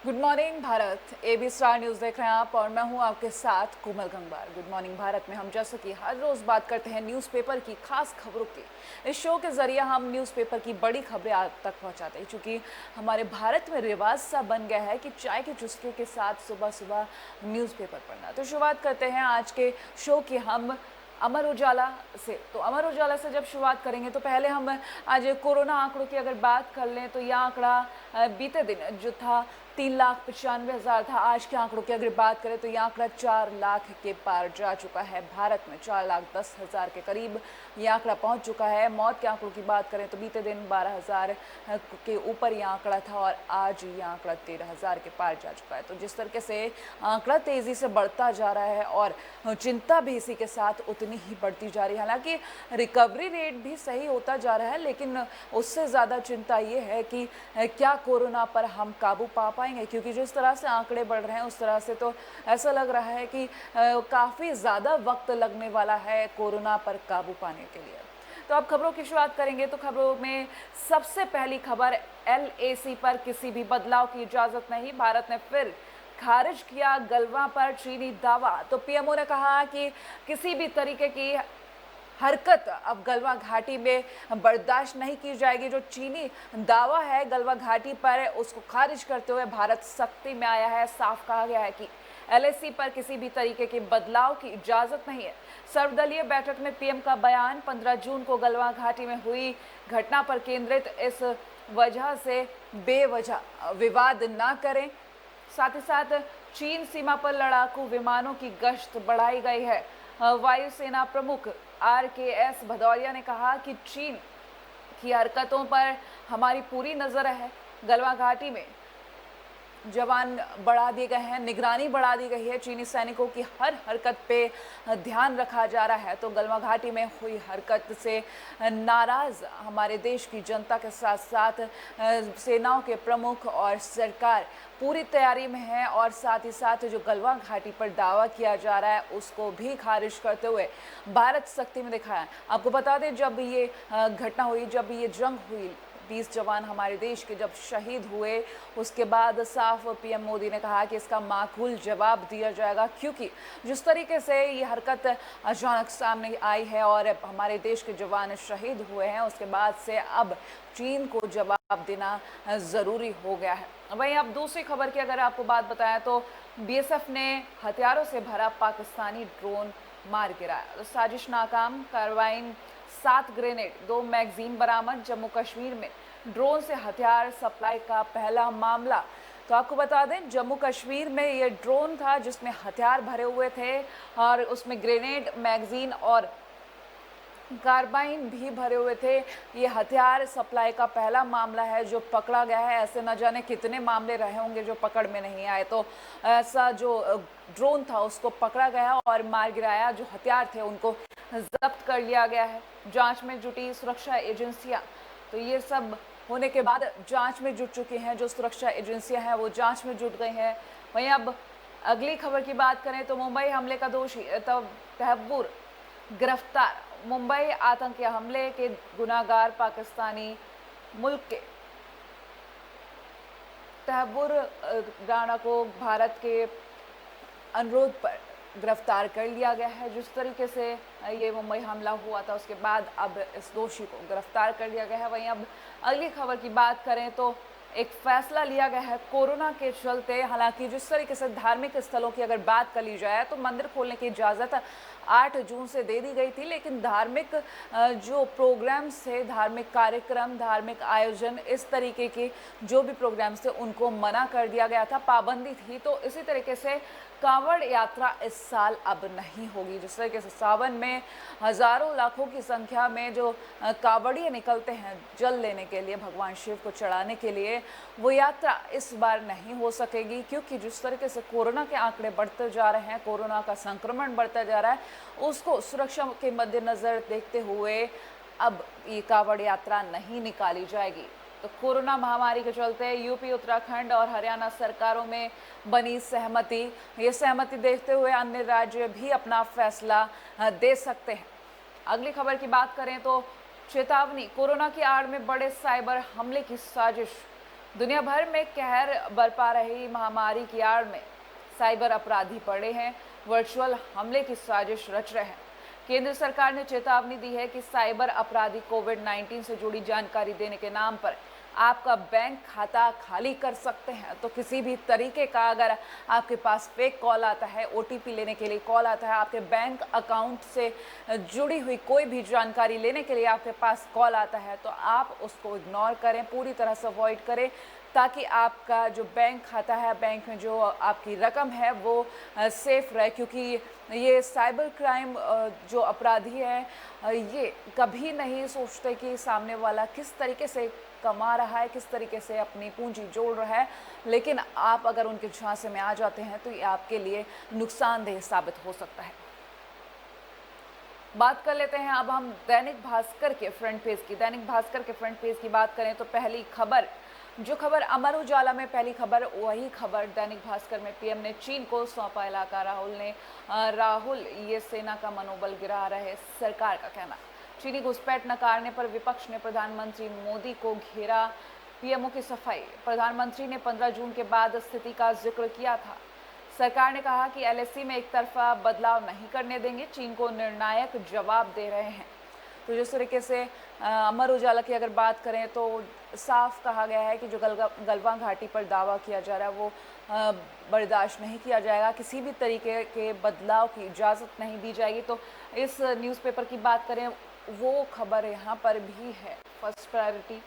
Good morning Bharat. AB star news देख रहे हैं आप और मैं हूं आपके साथ कोमल गंगवार। गुड मॉर्निंग भारत में हम जैसे कि हर रोज़ बात करते हैं न्यूज़पेपर की खास खबरों की। इस शो के ज़रिए हम न्यूज़पेपर की बड़ी खबरें आप तक पहुंचाते हैं, क्योंकि हमारे भारत में रिवाज सा बन गया है कि चाय की चुस्कियों के साथ सुबह सुबह न्यूज़पेपर पढ़ना। तो शुरुआत करते हैं आज के शो की हम अमर उजाला से। तो अमर उजाला से जब शुरुआत करेंगे तो पहले हम आज कोरोना आंकड़ों की अगर बात कर लें तो यह आंकड़ा बीते दिन जो था 3,95,000 था। आज के आंकड़ों की अगर बात करें तो यह आंकड़ा 4 लाख के पार जा चुका है। भारत में 4,10,000 के करीब यह आंकड़ा पहुंच चुका है। मौत के आंकड़ों की बात करें तो बीते दिन 12,000 के ऊपर यह आंकड़ा था और आज यह आंकड़ा 13,000 के पार जा चुका है। तो जिस तरीके से आंकड़ा तेजी से बढ़ता जा रहा है और चिंता भी इसी के साथ उतनी ही बढ़ती जा रही है। हालांकि रिकवरी रेट भी सही होता जा रहा है, लेकिन उससे ज़्यादा चिंता ये है कि क्या कोरोना पर हम काबू पा पाएंगे, क्योंकि जिस तरह से आंकड़े बढ़ रहे हैं उस तरह से तो ऐसा लग रहा है कि काफ़ी ज़्यादा वक्त लगने वाला है कोरोना पर काबू पाने के लिए। तो अब खबरों की शुरुआत करेंगे। तो खबरों में सबसे पहली खबर, LAC पर किसी भी बदलाव की इजाज़त नहीं, भारत ने फिर खारिज किया गलवां पर चीनी दावा। तो पीएमओ ने कहा कि किसी भी तरीके की हरकत अब गलवां घाटी में बर्दाश्त नहीं की जाएगी। जो चीनी दावा है गलवां घाटी पर, उसको खारिज करते हुए भारत सख्ती में आया है। साफ कहा गया है कि LAC पर किसी भी तरीके के बदलाव की इजाजत नहीं है। सर्वदलीय बैठक में पीएम का बयान, 15 जून को गलवां घाटी में हुई घटना पर केंद्रित, इस वजह से बेवजह विवाद ना करें। साथ ही साथ चीन सीमा पर लड़ाकू विमानों की गश्त बढ़ाई गई है। वायुसेना प्रमुख RKS भदौरिया ने कहा कि चीन की हरकतों पर हमारी पूरी नज़र है। गलवां घाटी में जवान बढ़ा दिए गए हैं, निगरानी बढ़ा दी गई है। चीनी सैनिकों की हर हरकत पे ध्यान रखा जा रहा है। तो गलवां घाटी में हुई हरकत से नाराज़ हमारे देश की जनता के साथ साथ सेनाओं के प्रमुख और सरकार पूरी तैयारी में है। और साथ ही साथ जो गलवां घाटी पर दावा किया जा रहा है उसको भी खारिज करते हुए भारत सख्ती में दिखाया। आपको बता दें, जब ये घटना हुई, जब ये जंग हुई, 20 जवान हमारे देश के जब शहीद हुए, उसके बाद साफ पीएम मोदी ने कहा कि इसका माकूल जवाब दिया जाएगा, क्योंकि जिस तरीके से ये हरकत अचानक सामने आई है और हमारे देश के जवान शहीद हुए हैं, उसके बाद से अब चीन को जवाब देना ज़रूरी हो गया है। वहीं अब दूसरी खबर की अगर आपको बात बताएं तो BSF ने हथियारों से भरा पाकिस्तानी ड्रोन मार गिराया। तो साजिश नाकाम, कार्रवाई, 7 ग्रेनेड, 2 मैगजीन बरामद। जम्मू कश्मीर में ड्रोन से हथियार सप्लाई का पहला मामला। तो आपको बता दें, जम्मू कश्मीर में ये ड्रोन था जिसमें हथियार भरे हुए थे और उसमें ग्रेनेड, मैगजीन और कार्बाइन भी भरे हुए थे। ये हथियार सप्लाई का पहला मामला है जो पकड़ा गया है। ऐसे न जाने कितने मामले रहे होंगे जो पकड़ में नहीं आए। तो ऐसा जो ड्रोन था उसको पकड़ा गया और मार गिराया। जो हथियार थे उनको जब्त कर लिया गया है। जांच में जुटी सुरक्षा एजेंसियां। तो ये सब होने के बाद जांच में जुट चुकी हैं। जो सुरक्षा एजेंसियां हैं वो जांच में जुट गई हैं। वहीं अब अगली खबर की बात करें तो मुंबई हमले का दोषी तहव्वुर गिरफ्तार। मुंबई आतंकी हमले के गुनाहगार पाकिस्तानी मुल्क के तहव्वुर राणा को भारत के अनुरोध पर गिरफ्तार कर लिया गया है। जिस तरीके से ये मुंबई हमला हुआ था उसके बाद अब इस दोषी को गिरफ्तार कर लिया गया है। वहीं अब अगली खबर की बात करें तो एक फैसला लिया गया है कोरोना के चलते। हालांकि जिस तरीके से धार्मिक स्थलों की अगर बात कर ली जाए तो मंदिर खोलने की इजाज़त 8 जून से दे दी गई थी, लेकिन धार्मिक जो प्रोग्राम्स थे, धार्मिक कार्यक्रम, धार्मिक आयोजन, इस तरीके के जो भी प्रोग्राम्स थे उनको मना कर दिया गया था, पाबंदी थी। तो इसी तरीके से कांवड़ यात्रा इस साल अब नहीं होगी। जिस तरीके से सावन में हज़ारों लाखों की संख्या में जो कांवड़िए निकलते हैं जल लेने के लिए, भगवान शिव को चढ़ाने के लिए, वो यात्रा इस बार नहीं हो सकेगी, क्योंकि जिस तरीके से कोरोना के आंकड़े बढ़ते जा रहे हैं, कोरोना का संक्रमण बढ़ता जा रहा है, उसको सुरक्षा के मद्देनज़र देखते हुए अब ये कांवड़ यात्रा नहीं निकाली जाएगी। तो कोरोना महामारी के चलते यूपी, उत्तराखंड और हरियाणा सरकारों में बनी सहमति, ये सहमति देखते हुए अन्य राज्य भी अपना फैसला दे सकते हैं। अगली खबर की बात करें तो चेतावनी, कोरोना की आड़ में बड़े साइबर हमले की साजिश। दुनिया भर में कहर बरपा रही महामारी की आड़ में साइबर अपराधी पड़े हैं, वर्चुअल हमले की साजिश रच रहे हैं। केंद्र सरकार ने चेतावनी दी है कि साइबर अपराधी कोविड-19 से जुड़ी जानकारी देने के नाम पर आपका बैंक खाता खाली कर सकते हैं। तो किसी भी तरीके का अगर आपके पास फेक कॉल आता है, ओटीपी लेने के लिए कॉल आता है, आपके बैंक अकाउंट से जुड़ी हुई कोई भी जानकारी लेने के लिए आपके पास कॉल आता है, तो आप उसको इग्नोर करें, पूरी तरह से अवॉइड करें, ताकि आपका जो बैंक खाता है, बैंक में जो आपकी रकम है वो सेफ रहे। क्योंकि ये साइबर क्राइम जो अपराधी हैं, ये कभी नहीं सोचते कि सामने वाला किस तरीके से कमा रहा है, किस तरीके से अपनी पूंजी जोड़ रहा है, लेकिन आप अगर उनके झांसे में आ जाते हैं तो ये आपके लिए नुकसानदेह साबित हो सकता है। बात कर लेते हैं अब हम दैनिक भास्कर के फ्रंट पेज की। दैनिक भास्कर के फ्रंट पेज की बात करें तो पहली खबर, जो खबर अमर उजाला में पहली खबर, वही खबर दैनिक भास्कर में पीएम ने चीन को सौंपा इलाका। राहुल ये सेना का मनोबल गिरा रहे, सरकार का कहना। चीनी घुसपैठ नकारने पर विपक्ष ने प्रधानमंत्री मोदी को घेरा, पीएमओ की सफाई। प्रधानमंत्री ने 15 जून के बाद स्थिति का जिक्र किया था। सरकार ने कहा कि एलएसी में एक तरफा बदलाव नहीं करने देंगे, चीन को निर्णायक जवाब दे रहे हैं। तो जिस तरीके से अमर उजाला की अगर बात करें तो साफ कहा गया है कि जो गलवान घाटी पर दावा किया जा रहा है वो बर्दाश्त नहीं किया जाएगा, किसी भी तरीके के बदलाव की इजाज़त नहीं दी जाएगी। तो इस न्यूज़पेपर की बात करें, वो खबर यहाँ पर भी है फर्स्ट प्रायोरिटी।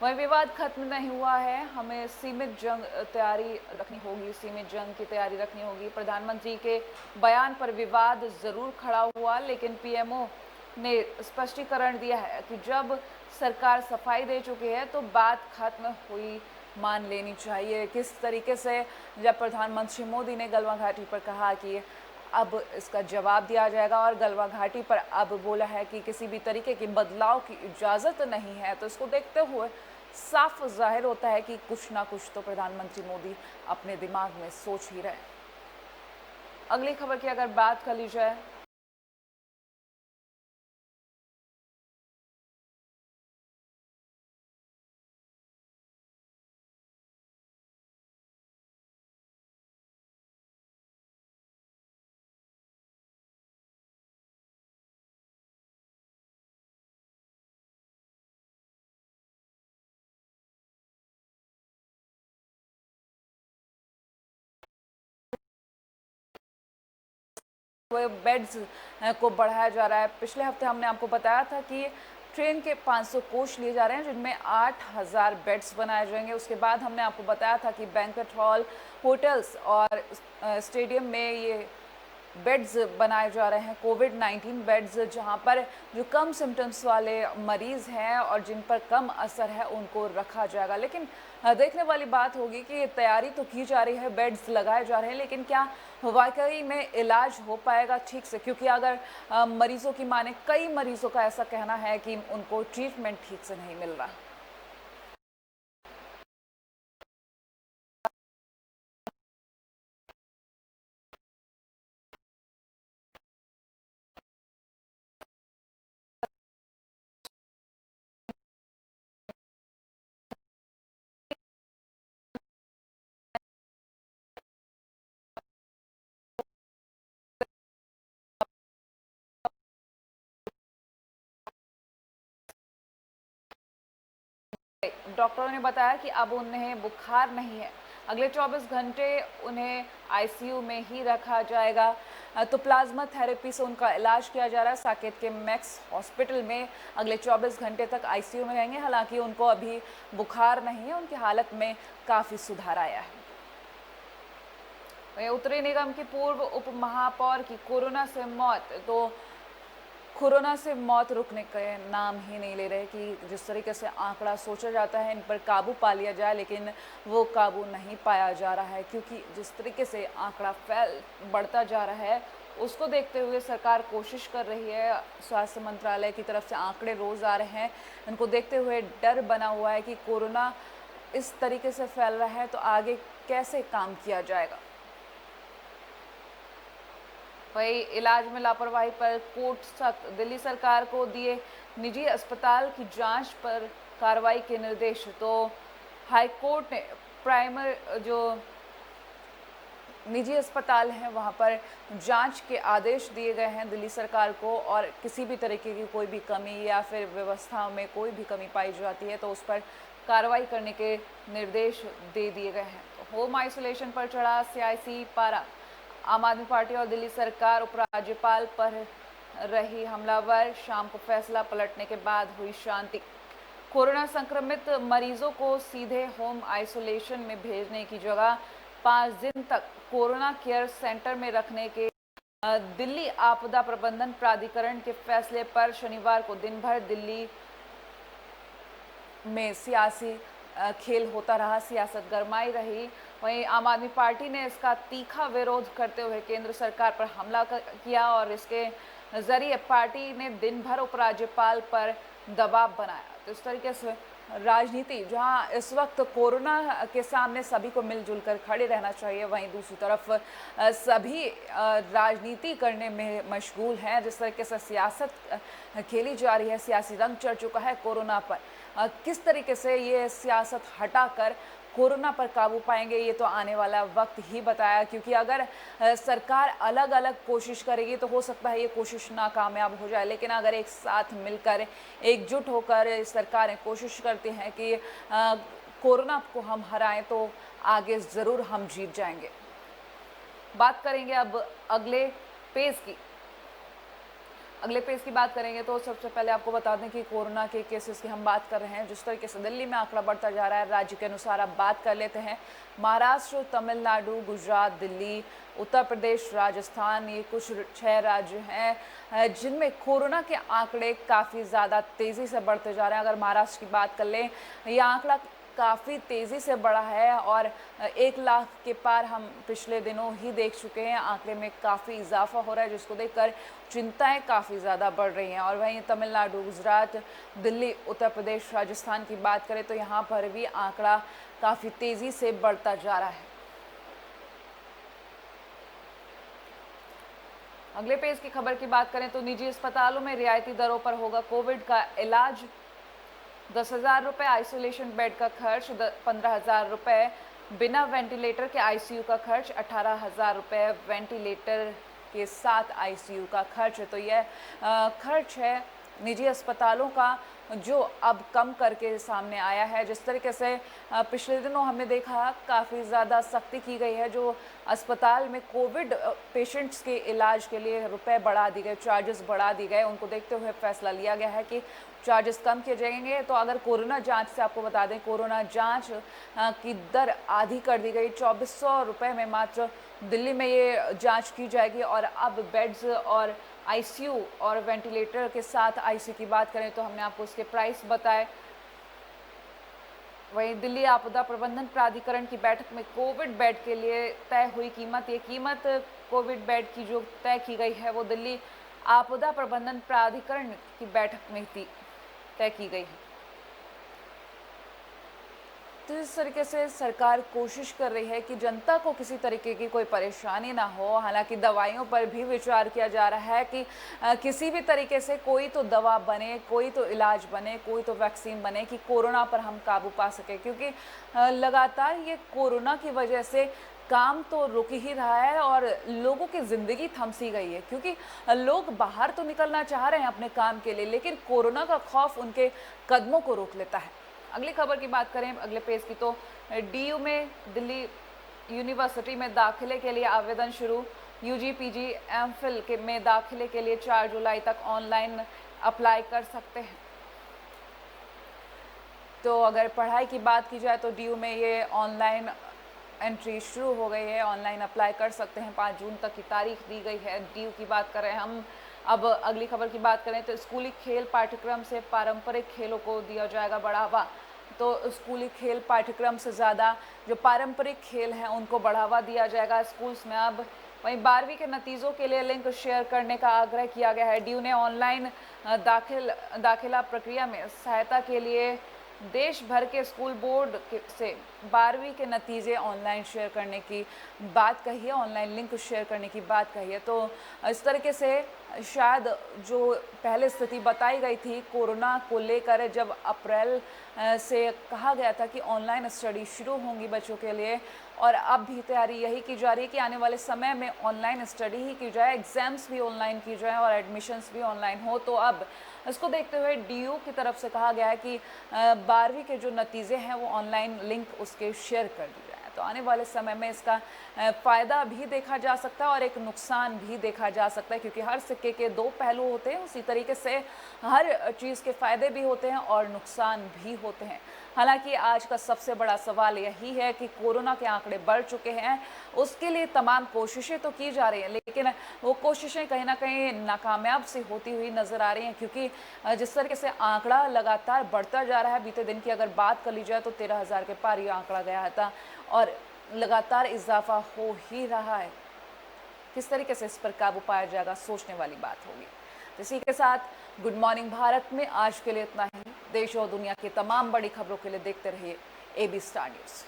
वही विवाद खत्म नहीं हुआ है, हमें सीमित जंग तैयारी रखनी होगी, सीमित जंग की तैयारी रखनी होगी। प्रधानमंत्री के बयान पर विवाद जरूर खड़ा हुआ, लेकिन पीएमओ ने स्पष्टीकरण दिया है कि जब सरकार सफाई दे चुकी है तो बात खत्म हुई मान लेनी चाहिए। किस तरीके से जब प्रधानमंत्री मोदी ने गलवान घाटी पर कहा कि अब इसका जवाब दिया जाएगा और गलवान घाटी पर अब बोला है कि किसी भी तरीके के बदलाव की इजाज़त नहीं है, तो इसको देखते हुए साफ जाहिर होता है कि कुछ ना कुछ तो प्रधानमंत्री मोदी अपने दिमाग में सोच ही रहे। अगली खबर की अगर बात कर ली जाए, बेड्स को बढ़ाया जा रहा है। पिछले हफ्ते हमने आपको बताया था कि ट्रेन के 500 कोच लिए जा रहे हैं, जिनमें 8000 बेड्स बनाए जाएंगे। उसके बाद हमने आपको बताया था कि बैंक्वेट हॉल, होटल्स और स्टेडियम में ये बेड्स बनाए जा रहे हैं, कोविड-19 बेड्स, जहां पर जो कम सिम्टम्स वाले मरीज़ हैं और जिन पर कम असर है उनको रखा जाएगा। लेकिन देखने वाली बात होगी कि तैयारी तो की जा रही है, बेड्स लगाए जा रहे हैं, लेकिन क्या वाकई में इलाज हो पाएगा ठीक से? क्योंकि अगर मरीज़ों की माने, कई मरीज़ों का ऐसा कहना है कि उनको ट्रीटमेंट ठीक से नहीं मिल रहा। डॉक्टरों ने बताया कि अब उन्हें बुखार नहीं है, अगले 24 घंटे उन्हें आईसीयू में ही रखा जाएगा। तो प्लाज्मा थेरेपी से उनका इलाज किया जा रहा है। साकेत के मैक्स हॉस्पिटल में अगले 24 घंटे तक आईसीयू में रहेंगे। हालांकि उनको अभी बुखार नहीं है, उनकी हालत में काफ़ी सुधार आया है। उत्तरी निगम की पूर्व उप महापौर की कोरोना से मौत, तो कोरोना से मौत रुकने के नाम ही नहीं ले रहे कि जिस तरीके से आंकड़ा सोचा जाता है इन पर काबू पा लिया जाए, लेकिन वो काबू नहीं पाया जा रहा है। क्योंकि जिस तरीके से आंकड़ा बढ़ता जा रहा है, उसको देखते हुए सरकार कोशिश कर रही है। स्वास्थ्य मंत्रालय की तरफ से आंकड़े रोज़ आ रहे हैं, इनको देखते हुए डर बना हुआ है कि कोरोना इस तरीके से फैल रहा है तो आगे कैसे काम किया जाएगा। वही इलाज में लापरवाही पर कोर्ट सख्त, दिल्ली सरकार को दिए निजी अस्पताल की जांच पर कार्रवाई के निर्देश। तो हाईकोर्ट ने प्राइमर जो निजी अस्पताल हैं वहाँ पर जांच के आदेश दिए गए हैं दिल्ली सरकार को, और किसी भी तरीके की कोई भी कमी या फिर व्यवस्था में कोई भी कमी पाई जाती है तो उस पर कार्रवाई करने के निर्देश दे दिए गए हैं। तो होम आइसोलेशन पर चढ़ा सियासी पारा, आम आदमी पार्टी और दिल्ली सरकार उपराज्यपाल पर रही हमलावर, शाम को फैसला पलटने के बाद हुई शांति। कोरोना संक्रमित मरीजों को सीधे होम आइसोलेशन में भेजने की जगह 5 दिन तक कोरोना केयर सेंटर में रखने के दिल्ली आपदा प्रबंधन प्राधिकरण के फैसले पर शनिवार को दिन भर दिल्ली में सियासी खेल होता रहा, सियासत गरमाई रही। वहीं आम आदमी पार्टी ने इसका तीखा विरोध करते हुए केंद्र सरकार पर हमला किया और इसके जरिए पार्टी ने दिन भर उपराज्यपाल पर दबाव बनाया। तो इस तरीके से राजनीति, जहां इस वक्त कोरोना के सामने सभी को मिलजुल कर खड़े रहना चाहिए, वहीं दूसरी तरफ सभी राजनीति करने में मशगूल हैं। जिस तरीके से सियासत खेली जा रही है, सियासी रंग चढ़ चुका है कोरोना पर। किस तरीके से ये सियासत हटाकर कोरोना पर काबू पाएंगे, ये तो आने वाला वक्त ही बताया, क्योंकि अगर सरकार अलग अलग कोशिश करेगी तो हो सकता है ये कोशिश नाकामयाब हो जाए। लेकिन अगर एक साथ मिलकर, एकजुट होकर सरकारें कोशिश करती हैं कि कोरोना को हम हराएं तो आगे ज़रूर हम जीत जाएंगे। बात करेंगे अब अगले पेज की बात करेंगे तो सबसे पहले आपको बता दें कि कोरोना के केसेस की हम बात कर रहे हैं। जिस तरीके से दिल्ली में आंकड़ा बढ़ता जा रहा है, राज्य के अनुसार आप बात कर लेते हैं। महाराष्ट्र, तमिलनाडु, गुजरात, दिल्ली, उत्तर प्रदेश, राजस्थान, ये कुछ 6 राज्य हैं जिनमें कोरोना के आंकड़े काफ़ी ज़्यादा तेज़ी से बढ़ते जा रहे हैं। अगर महाराष्ट्र की बात कर लें, यह आंकड़ा काफ़ी तेज़ी से बढ़ा है और 1 लाख के पार हम पिछले दिनों ही देख चुके हैं। आंकड़े में काफ़ी इजाफा हो रहा है, जिसको देखकर चिंताएं काफ़ी ज़्यादा बढ़ रही हैं। और वहीं तमिलनाडु, गुजरात, दिल्ली, उत्तर प्रदेश, राजस्थान की बात करें तो यहाँ पर भी आंकड़ा काफ़ी तेज़ी से बढ़ता जा रहा है। अगले पेज की खबर की बात करें तो निजी अस्पतालों में रियायती दरों पर होगा कोविड का इलाज। 10,000 रुपये आइसोलेशन बेड का खर्च, 15,000 रुपये बिना वेंटिलेटर के आईसीयू का खर्च, 18,000 रुपये वेंटिलेटर के साथ आईसीयू का खर्च। तो यह खर्च है निजी अस्पतालों का, जो अब कम करके सामने आया है। जिस तरीके से पिछले दिनों हमने देखा काफ़ी ज़्यादा सख्ती की गई है, जो अस्पताल में कोविड पेशेंट्स के इलाज के लिए रुपए बढ़ा दिए गए, चार्जेस बढ़ा दिए गए, उनको देखते हुए फैसला लिया गया है कि चार्जेस कम किए जाएंगे। तो अगर कोरोना जांच से आपको बता दें, कोरोना जांच की दर आधी कर दी गई, 2400 रुपये में मात्र दिल्ली में ये जांच की जाएगी। और अब बेड्स और आईसीयू और वेंटिलेटर के साथ आईसीयू की बात करें तो हमने आपको उसके प्राइस बताए। वहीं दिल्ली आपदा प्रबंधन प्राधिकरण की बैठक में कोविड बेड के लिए तय हुई कीमत, ये कीमत कोविड बेड की जो तय की गई है वो दिल्ली आपदा प्रबंधन प्राधिकरण की बैठक में तय की गई है। तो इस तरीके से सरकार कोशिश कर रही है कि जनता को किसी तरीके की कोई परेशानी ना हो। हालांकि दवाइयों पर भी विचार किया जा रहा है कि किसी भी तरीके से कोई तो दवा बने, कोई तो इलाज बने, कोई तो वैक्सीन बने कि कोरोना पर हम काबू पा सके, क्योंकि लगातार ये कोरोना की वजह से काम तो रुक ही रहा है और लोगों की ज़िंदगी थम सी गई है, क्योंकि लोग बाहर तो निकलना चाह रहे हैं अपने काम के लिए, लेकिन कोरोना का खौफ उनके कदमों को रोक लेता है। अगली खबर की बात करें अगले पेज की तो डीयू में दिल्ली यूनिवर्सिटी में दाखिले के लिए आवेदन शुरू। यूजी, पीजी, एमफिल के में दाखिले के लिए 4 जुलाई तक ऑनलाइन अप्लाई कर सकते हैं। तो अगर पढ़ाई की बात की जाए तो डीयू में ये ऑनलाइन एंट्री शुरू हो गई है, ऑनलाइन अप्लाई कर सकते हैं। 5 जून तक की तारीख दी गई है। डीयू की बात करें हम, अब अगली खबर की बात करें तो स्कूली खेल पाठ्यक्रम से पारंपरिक खेलों को दिया जाएगा बढ़ावा। तो स्कूली खेल पाठ्यक्रम से ज़्यादा जो पारंपरिक खेल हैं उनको बढ़ावा दिया जाएगा स्कूल्स में अब। वहीं 12वीं के नतीजों के लिए लिंक शेयर करने का आग्रह किया गया है। डीयू ने ऑनलाइन दाखिला प्रक्रिया में सहायता के लिए देश भर के स्कूल बोर्ड से 12वीं के नतीजे ऑनलाइन शेयर करने की बात कही है, ऑनलाइन लिंक शेयर करने की बात कही है। तो इस तरीके से शायद जो पहले स्थिति बताई गई थी कोरोना को लेकर, जब अप्रैल से कहा गया था कि ऑनलाइन स्टडी शुरू होंगी बच्चों के लिए, और अब भी तैयारी यही की जा रही है कि आने वाले समय में ऑनलाइन स्टडी ही की जाए, एग्ज़ाम्स भी ऑनलाइन की जाए और एडमिशन्स भी ऑनलाइन हो। तो अब इसको देखते हुए डीयू की तरफ से कहा गया है कि 12वीं के जो नतीजे हैं वो ऑनलाइन लिंक उसके शेयर कर दिए जाए। तो आने वाले समय में इसका फ़ायदा भी देखा जा सकता है और एक नुकसान भी देखा जा सकता है, क्योंकि हर सिक्के के दो पहलू होते हैं। उसी तरीके से हर चीज़ के फ़ायदे भी होते हैं और नुकसान भी होते हैं। हालांकि आज का सबसे बड़ा सवाल यही है कि कोरोना के आंकड़े बढ़ चुके हैं, उसके लिए तमाम कोशिशें तो की जा रही हैं, लेकिन वो कोशिशें कहीं ना कहीं नाकामयाब सी होती हुई नज़र आ रही हैं, क्योंकि जिस तरीके से आंकड़ा लगातार बढ़ता जा रहा है। बीते दिन की अगर बात कर ली जाए तो 13,000 के पार ये आंकड़ा गया था और लगातार इजाफा हो ही रहा है। किस तरीके से इस पर काबू पाया जाएगा, सोचने वाली बात होगी। इसी के साथ गुड मॉर्निंग भारत में आज के लिए इतना ही। देश और दुनिया की तमाम बड़ी खबरों के लिए देखते रहिए AB स्टार न्यूज़।